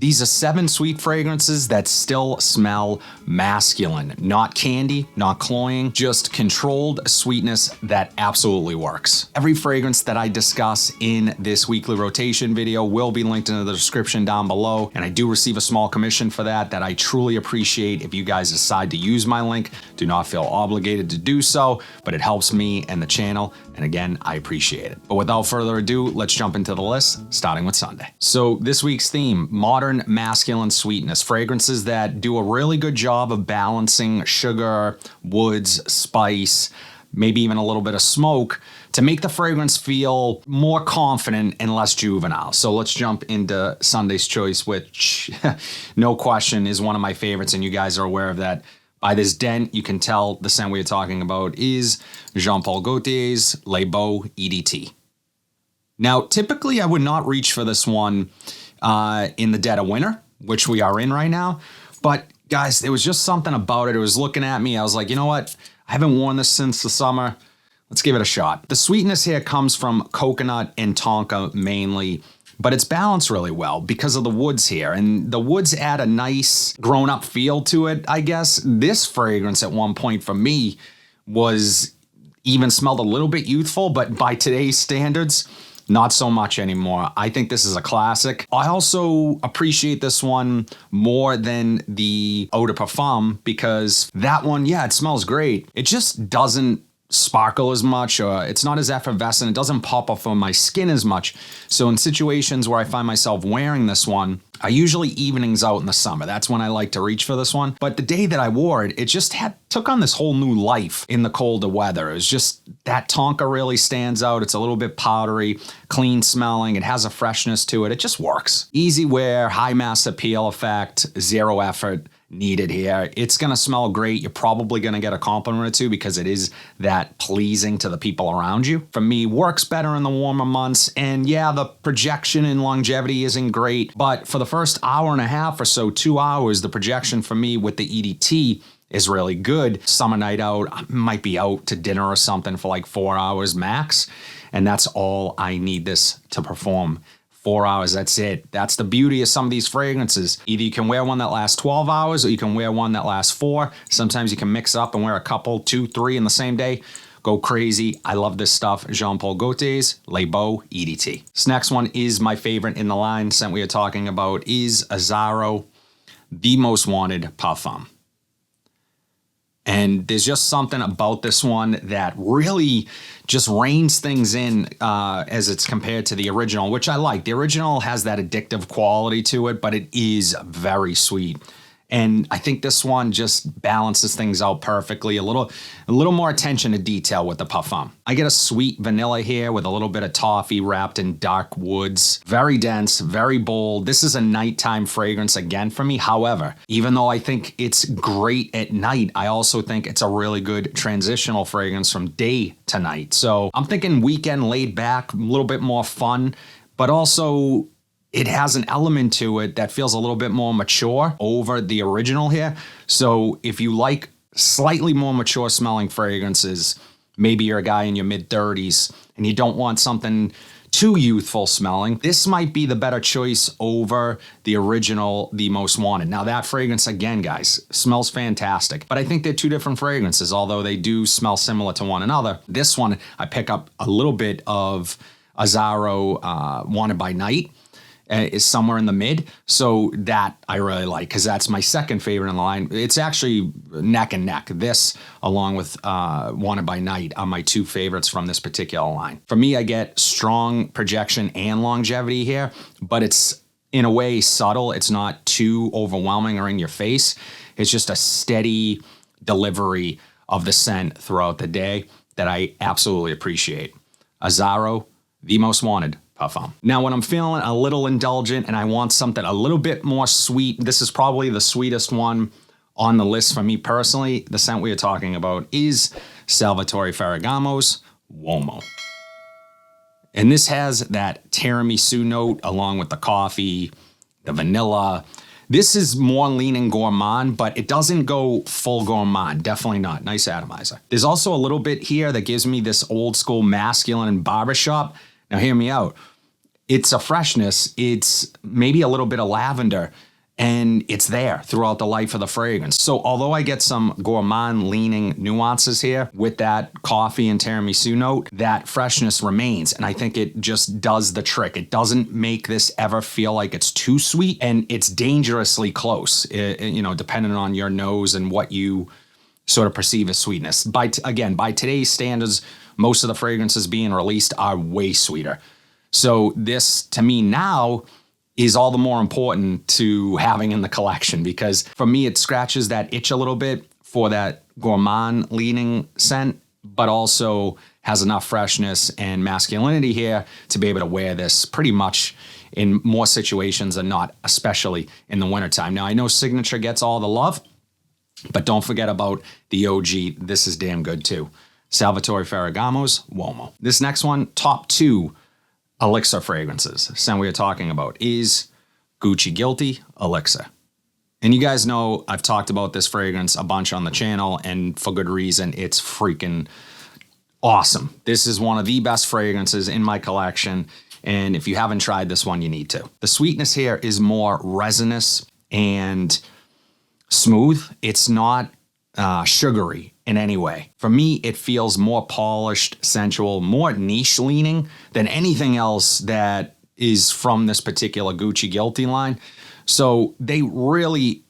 These are 7 sweet fragrances that still smell masculine. Not candy, not cloying, just controlled sweetness that absolutely works. Every fragrance that I discuss in this weekly rotation video will be linked in the description down below, and I do receive a small commission for that I truly appreciate. If you guys decide to use my link, do not feel obligated to do so, but it helps me and the channel, and again, I appreciate it. But without further ado, let's jump into the list, starting with Sunday. So this week's theme, modern masculine sweetness, fragrances that do a really good job of balancing sugar, woods, spice, maybe even a little bit of smoke to make the fragrance feel more confident and less juvenile. So let's jump into Sunday's choice, which no question is one of my favorites, and you guys are aware of that. By this dent, you can tell the scent we are talking about is Jean-Paul Gaultier's Le Beau EDT. Now, typically I would not reach for this one in the dead of winter, which we are in right now. But guys, there was just something about it. It was looking at me. I was like, you know what? I haven't worn this since the summer. Let's give it a shot. The sweetness here comes from coconut and tonka mainly, but it's balanced really well because of the woods here. And the woods add a nice grown-up feel to it, I guess. This fragrance at one point for me was even smelled a little bit youthful, but by today's standards, not so much anymore. I think this is a classic. I also appreciate this one more than the Eau de Parfum because that one, yeah, it smells great. It just doesn't sparkle as much, or it's not as effervescent. It doesn't pop off on my skin as much. So in situations where I find myself wearing this one, I usually evenings out in the summer. That's when I like to reach for this one. But the day that I wore it, it just took on this whole new life in the colder weather. It was just that tonka really stands out. It's a little bit powdery, clean smelling. It has a freshness to it. It just works. Easy wear, high mass appeal effect, zero effort needed here. It's going to smell great. You're probably going to get a compliment or two because it is that pleasing to the people around you. For me, works better in the warmer months. And yeah, the projection and longevity isn't great, but for the first hour and a half or so, 2 hours, the projection for me with the EDT is really good. Summer night out, I might be out to dinner or something for like 4 hours max. And that's all I need this to perform. 4 hours, that's it. That's the beauty of some of these fragrances. Either you can wear one that lasts 12 hours or you can wear one that lasts 4. Sometimes you can mix up and wear a couple, 2, 3 in the same day. Go crazy. I love this stuff. Jean-Paul Gaultier's Le Beau EDT. This next one is my favorite in the line. Scent we are talking about is Azzaro, the most wanted parfum. And there's just something about this one that really just reins things in as it's compared to the original, which I like. The original has that addictive quality to it, but it is very sweet. And I think this one just balances things out perfectly. A little more attention to detail with the parfum. I get a sweet vanilla here with a little bit of toffee wrapped in dark woods. Very dense, very bold. This is a nighttime fragrance again for me. However, even though I think it's great at night, I also think it's a really good transitional fragrance from day to night. So I'm thinking weekend laid back, a little bit more fun, but also it has an element to it that feels a little bit more mature over the original here. So if you like slightly more mature smelling fragrances, maybe you're a guy in your mid-30s and you don't want something too youthful smelling, this might be the better choice over the original, the most wanted. Now that fragrance, again, guys, smells fantastic, but I think they're two different fragrances, although they do smell similar to one another. This one, I pick up a little bit of Azzaro Wanted by Night, is somewhere in the mid. So that I really like because that's my second favorite in the line. It's actually neck and neck. This along with Wanted by Night are my 2 favorites from this particular line. For me, I get strong projection and longevity here, but it's in a way subtle. It's not too overwhelming or in your face. It's just a steady delivery of the scent throughout the day that I absolutely appreciate. Azzaro, the most wanted parfum. Now, when I'm feeling a little indulgent and I want something a little bit more sweet, this is probably the sweetest one on the list for me personally. The scent we are talking about is Salvatore Ferragamo's Uomo. And this has that tiramisu note along with the coffee, the vanilla. This is more leaning gourmand, but it doesn't go full gourmand. Definitely not. Nice atomizer. There's also a little bit here that gives me this old school masculine barbershop. Now hear me out. it's a freshness. It's maybe a little bit of lavender, and it's there throughout the life of the fragrance. So although I get some gourmand leaning nuances here with that coffee and tiramisu note, that freshness remains. And I think it just does the trick. It doesn't make this ever feel like it's too sweet, and it's dangerously close, depending on your nose and what you sort of perceive as sweetness. By today's standards, most of the fragrances being released are way sweeter. So this, to me now, is all the more important to having in the collection, because for me, it scratches that itch a little bit for that gourmand leaning scent, but also has enough freshness and masculinity here to be able to wear this pretty much in more situations than not, especially in the wintertime. Now, I know Signature gets all the love, but don't forget about the OG. This is damn good too. Salvatore Ferragamo's Uomo. This next one, top 2 Elixir fragrances, scent we are talking about, is Gucci Guilty Elixir. And you guys know I've talked about this fragrance a bunch on the channel, and for good reason. It's freaking awesome. This is one of the best fragrances in my collection, and if you haven't tried this one, you need to. The sweetness here is more resinous and smooth. It's not sugary in any way. For me, it feels more polished, sensual, more niche leaning than anything else that is from this particular Gucci Guilty line. So they really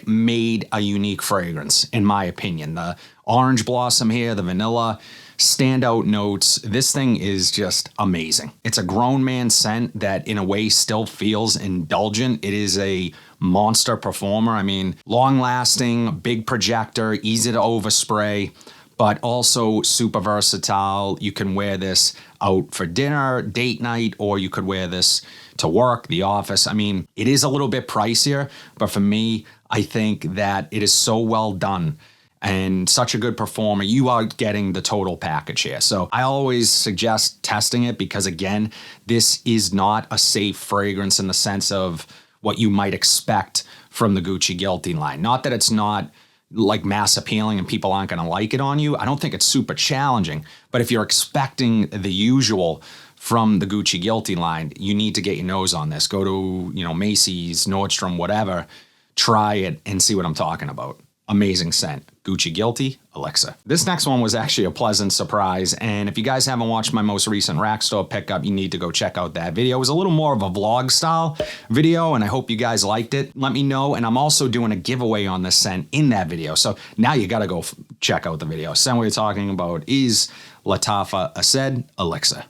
made a unique fragrance, in my opinion. The orange blossom here, the vanilla, standout notes. This thing is just amazing. It's a grown man scent that in a way still feels indulgent. It is a monster performer. I mean, long lasting, big projector, easy to overspray, but also super versatile. You can wear this out for dinner, date night, or you could wear this to work, the office. I mean, it is a little bit pricier, but for me, I think that it is so well done and such a good performer. You are getting the total package here. So I always suggest testing it, because again, this is not a safe fragrance in the sense of what you might expect from the Gucci Guilty line. Not that it's not mass appealing and people aren't going to like it on you. I don't think it's super challenging, but if you're expecting the usual from the Gucci Guilty line, you need to get your nose on this. Go to, Macy's, Nordstrom, whatever, try it and see what I'm talking about. Amazing scent. Gucci Guilty Elixir. This next one was actually a pleasant surprise, and if you guys haven't watched my most recent rack store pickup, you need to go check out that video. It was a little more of a vlog style video, and I hope you guys liked it. Let me know, and I'm also doing a giveaway on this scent in that video, so now you gotta go check out the video. Scent we're talking about is Lattafa Asad Elixir.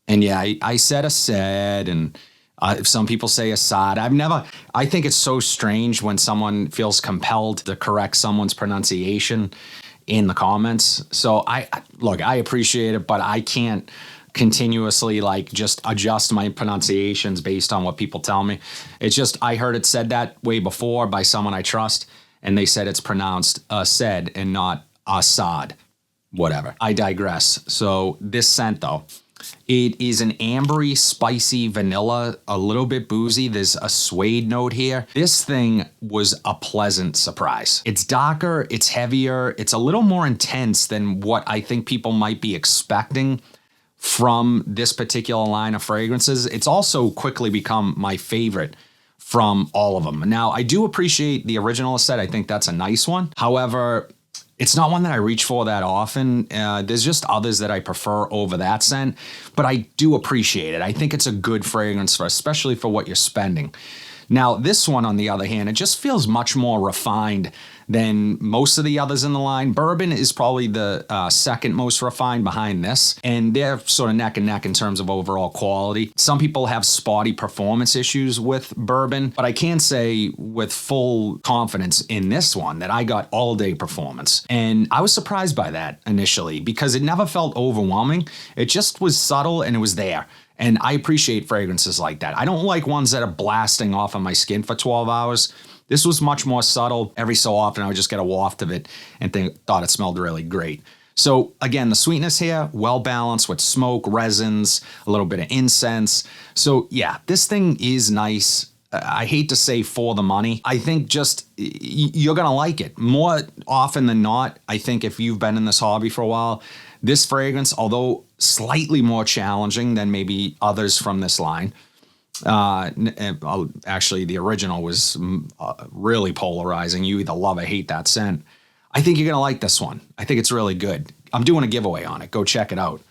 And yeah, I said Asad, and some people say Asad. I think it's so strange when someone feels compelled to correct someone's pronunciation in the comments. So I appreciate it, but I can't continuously just adjust my pronunciations based on what people tell me. It's just, I heard it said that way before by someone I trust, and they said it's pronounced Asad and not Asad. Whatever. I digress. So this scent though, it is an ambery, spicy vanilla, a little bit boozy. There's a suede note here. This thing was a pleasant surprise. It's darker, it's heavier, it's a little more intense than what I think people might be expecting from this particular line of fragrances. It's also quickly become my favorite from all of them. Now, I do appreciate the original Asad. I think that's a nice one. However, it's not one that I reach for that often. There's just others that I prefer over that scent, but I do appreciate it. I think it's a good fragrance, especially for what you're spending. Now, this one, on the other hand, it just feels much more refined than most of the others in the line. Bourbon is probably the second most refined behind this, and they're sort of neck and neck in terms of overall quality. Some people have spotty performance issues with bourbon, but I can say with full confidence in this one that I got all-day performance. And I was surprised by that initially because it never felt overwhelming. It just was subtle and it was there. And I appreciate fragrances like that. I don't like ones that are blasting off of my skin for 12 hours. This was much more subtle. Every so often, I would just get a waft of it and thought it smelled really great. So again, the sweetness here, well balanced with smoke, resins, a little bit of incense. So yeah, this thing is nice. I hate to say for the money. I think just you're going to like it. More often than not, I think if you've been in this hobby for a while, this fragrance, although slightly more challenging than maybe others from this line. Actually, the original was really polarizing. You either love or hate that scent. I think you're going to like this one. I think it's really good. I'm doing a giveaway on it. Go check it out.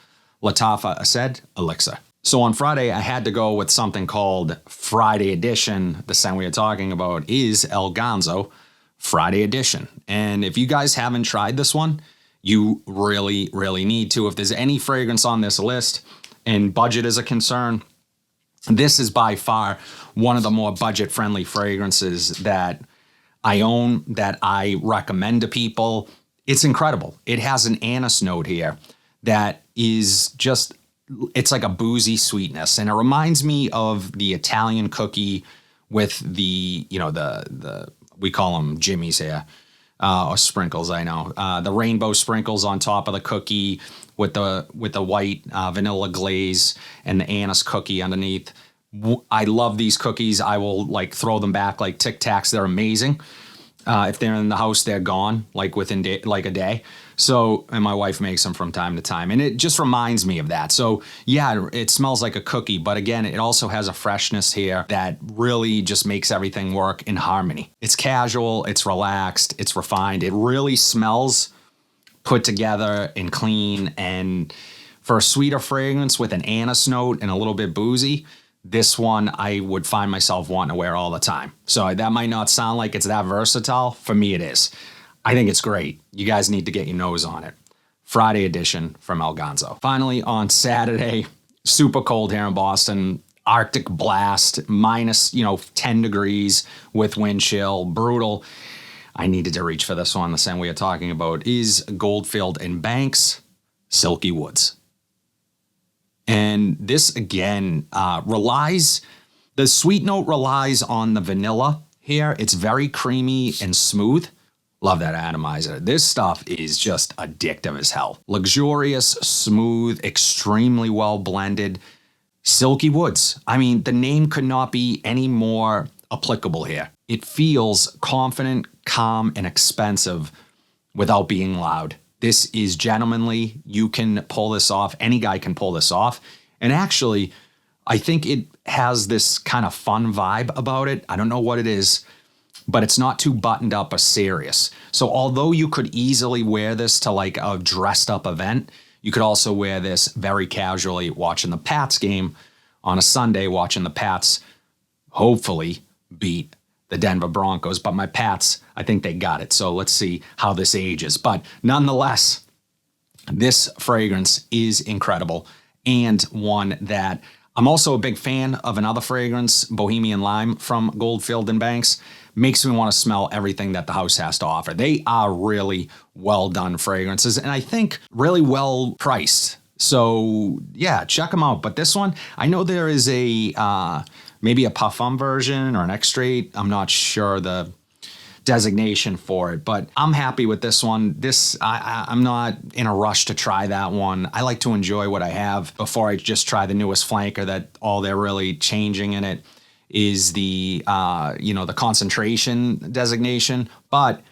Lattafa, Asad, Elixir. So on Friday, I had to go with something called Friday Edition. The scent we are talking about is El Ganso Friday Edition. And if you guys haven't tried this one, you really, really need to. If there's any fragrance on this list and budget is a concern, this is by far one of the more budget-friendly fragrances that I own, that I recommend to people. It's incredible. It has an anise note here that is just, it's like a boozy sweetness. And it reminds me of the Italian cookie with the, you know, we call them jimmies here, or sprinkles, I know. The rainbow sprinkles on top of the cookie with the white vanilla glaze and the anise cookie underneath. I love these cookies. I will like throw them back like Tic Tacs. They're amazing. If they're in the house, they're gone like within a day. So, and my wife makes them from time to time, and it just reminds me of that. So yeah, it smells like a cookie, but again, it also has a freshness here that really just makes everything work in harmony. It's casual, it's relaxed, it's refined. It really smells put together and clean. And for a sweeter fragrance with an anise note and a little bit boozy, this one I would find myself wanting to wear all the time. So that might not sound like it's that versatile. For me, it is. I think it's great. You guys need to get your nose on it. Friday Edition from El Ganso. Finally, on Saturday, super cold here in Boston. Arctic blast, minus 10 degrees with wind chill, brutal. I needed to reach for this one. The scent we are talking about is Goldfield and Banks, Silky Woods. And this, again, the sweet note relies on the vanilla here. It's very creamy and smooth. Love that atomizer. This stuff is just addictive as hell. Luxurious, smooth, extremely well blended. Silky Woods. I mean, the name could not be any more applicable here. It feels confident, calm, and expensive without being loud. This is gentlemanly. You can pull this off. Any guy can pull this off. And actually, I think it has this kind of fun vibe about it. I don't know what it is, but it's not too buttoned up or serious. So although you could easily wear this to like a dressed up event, you could also wear this very casually watching the Pats game on a Sunday, watching the Pats hopefully beat the Denver Broncos. But my Pats, I think they got it. So let's see how this ages. But nonetheless, this fragrance is incredible, and one that I'm also a big fan of. Another fragrance, Bohemian Lime from Goldfield and Banks. Makes me want to smell everything that the house has to offer. They are really well done fragrances, and I think really well priced. So yeah, check them out. But this one, I know there is a maybe a parfum version or an extrait. I'm not sure the designation for it, but I'm happy with this one. I'm not in a rush to try that one. I like to enjoy what I have before I just try the newest flanker that all they're really changing in it is the the concentration designation. But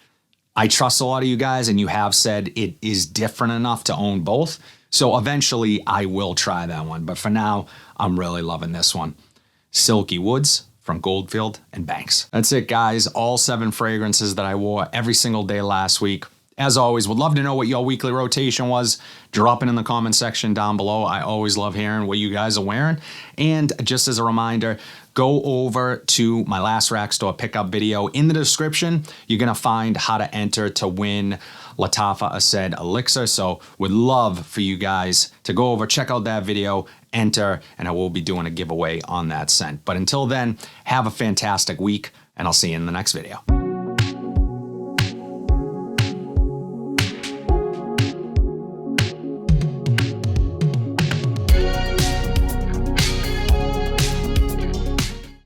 I trust a lot of you guys, and you have said it is different enough to own both. So eventually I will try that one. But for now, I'm really loving this one. Silky Woods from Goldfield and Banks. That's it, guys. All 7 fragrances that I wore every single day last week. As always, would love to know what your weekly rotation was. Drop it in the comment section down below. I always love hearing what you guys are wearing. And just as a reminder, go over to my last rack store pickup video. In the description, you're going to find how to enter to win Lattafa Asad Elixir. So would love for you guys to go over, check out that video, enter, and I will be doing a giveaway on that scent. But until then, have a fantastic week, and I'll see you in the next video.